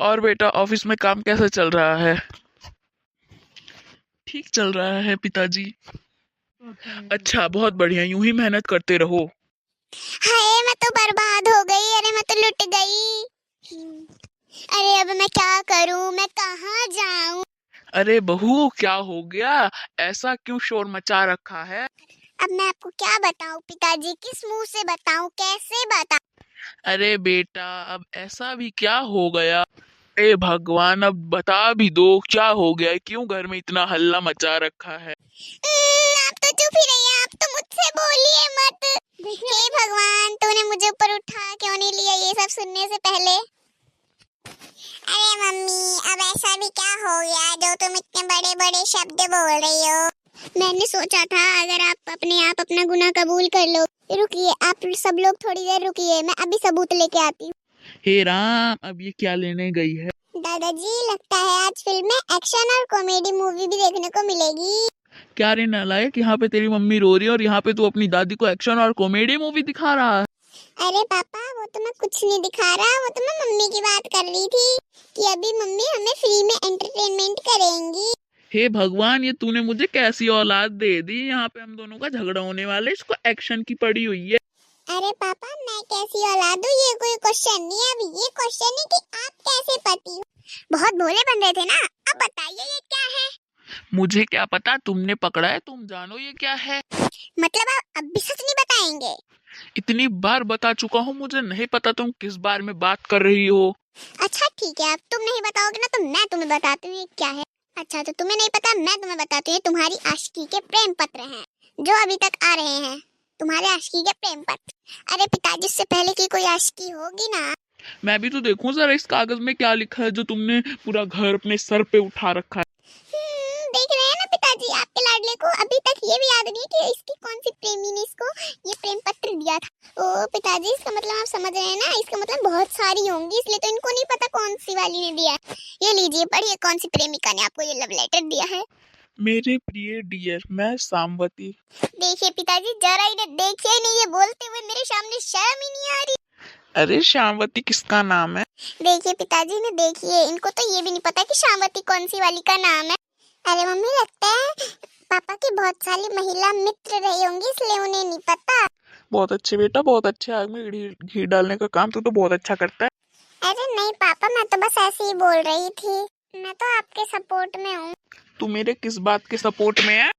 और बेटा ऑफिस में काम कैसा चल रहा है? ठीक चल रहा है पिताजी। अच्छा, बहुत बढ़िया, यूं ही मेहनत करते रहो। हाय मैं तो बर्बाद हो गई। अरे मैं तो लुट गई। अरे अब मैं क्या करूं, मैं कहाँ जाऊं। अरे बहू, क्या हो गया? ऐसा क्यों शोर मचा रखा है? अब मैं आपको क्या बताऊं पिताजी, किस मुंह से बताऊं, कैसे बताऊं। अरे बेटा, अब ऐसा भी क्या हो गया? ए भगवान, अब बता भी दो, क्या हो गया? क्यों घर में इतना हल्ला मचा रखा है? आप तो चुप ही रहिए, आप तो मुझसे बोलिए मत। हे भगवान, तूने मुझे ऊपर उठा क्यों नहीं लिया ये सब सुनने से पहले। अरे मम्मी, अब ऐसा भी क्या हो गया जो तुम इतने बड़े बड़े शब्द बोल रही हो। मैंने सोचा था अगर आप अपना गुनाह कबूल कर लो। रुकिए, आप सब लोग थोड़ी देर रुकिए, मैं अभी सबूत लेके आती हूँ। हे राम, अब ये क्या लेने गई है? दादाजी, लगता है आज फिल्म में एक्शन और कॉमेडी मूवी भी देखने को मिलेगी। क्या रे नालायक, यहाँ पे तेरी मम्मी रो रही है और यहाँ पे तू अपनी दादी को एक्शन और कॉमेडी मूवी दिखा रहा है। अरे पापा, वो तो मैं कुछ नहीं दिखा रहा, वो तो मैं मम्मी की बात कर रही थी कि अभी मम्मी हमें फ्री में एंटरटेनमेंट करेंगी। हे भगवान, ये तूने मुझे कैसी औलाद दे दी? यहाँ पे हम दोनों का झगड़ा होने वाला है, इसको एक्शन की पड़ी हुई है। अरे पापा, मैं कैसी औलाद हूँ ये कोई क्वेश्चन नहीं है। अभी ये क्वेश्चन है कि आप कैसे पति हो। बहुत भोले बन रहे थे ना, अब बताइए ये क्या है। मुझे क्या पता, तुमने पकड़ा है, तुम जानो ये क्या है। मतलब आप अब भी सच नहीं बताएंगे? इतनी बार बता चुका हूँ, मुझे नहीं पता तुम किस बारे में बात कर रही हो। अच्छा ठीक है, अब तुम नहीं बताओगे ना तो मैं तुम्हें बताती हूँ ये क्या है। अच्छा, तो तुम्हें नहीं पता, मैं तुम्हें बताती हूँ। तुम्हारी आशिकी के प्रेम पत्र हैं जो अभी तक आ रहे हैं, तुम्हारे आशिकी के प्रेम पत्र। अरे पिताजी, से पहले की कोई आशिकी होगी ना। मैं भी तो देखूं जरा इस कागज में क्या लिखा है जो तुमने पूरा घर अपने सर पे उठा रखा है। देख रहे हैं ना पिताजी, आपके लाडले को अभी तक ये भी याद नहीं कि इसकी कौन सी प्रेमी ने इसको ये प्रेम पत्र दिया था। ओ पिताजी, इसका मतलब आप समझ रहे हैं ना, इसका मतलब बहुत सारी होंगी, इसलिए तो इनको नहीं पता कौन सी वाली ने दिया है। ये लीजिए, पढ़िए कौन सी प्रेमिका ने आपको ये लव लेटर दिया है। मेरे प्रिय डियर, मैं सामवती। देखिए पिताजी, जरा इन्हें देखिए नहीं, ये बोलते हुए मेरे सामने शर्म ही नहीं आ रही। अरे श्यामवती किसका नाम है? देखिए पिताजी, इन्हें देखिए, इनको तो ये भी नहीं पता कि श्यामवती कौन सी वाली का नाम है। अरे मम्मी, लगता है पापा की बहुत सारी महिला मित्र रही होंगी, इसलिए उन्हें नहीं पता। बहुत अच्छे बेटा, बहुत अच्छे। आग में घी डालने का काम तू तो बहुत अच्छा करता है। अरे नहीं पापा, मैं तो बस ऐसे ही बोल रही थी, मैं तो आपके सपोर्ट में हूँ। तू मेरे किस बात के सपोर्ट में है?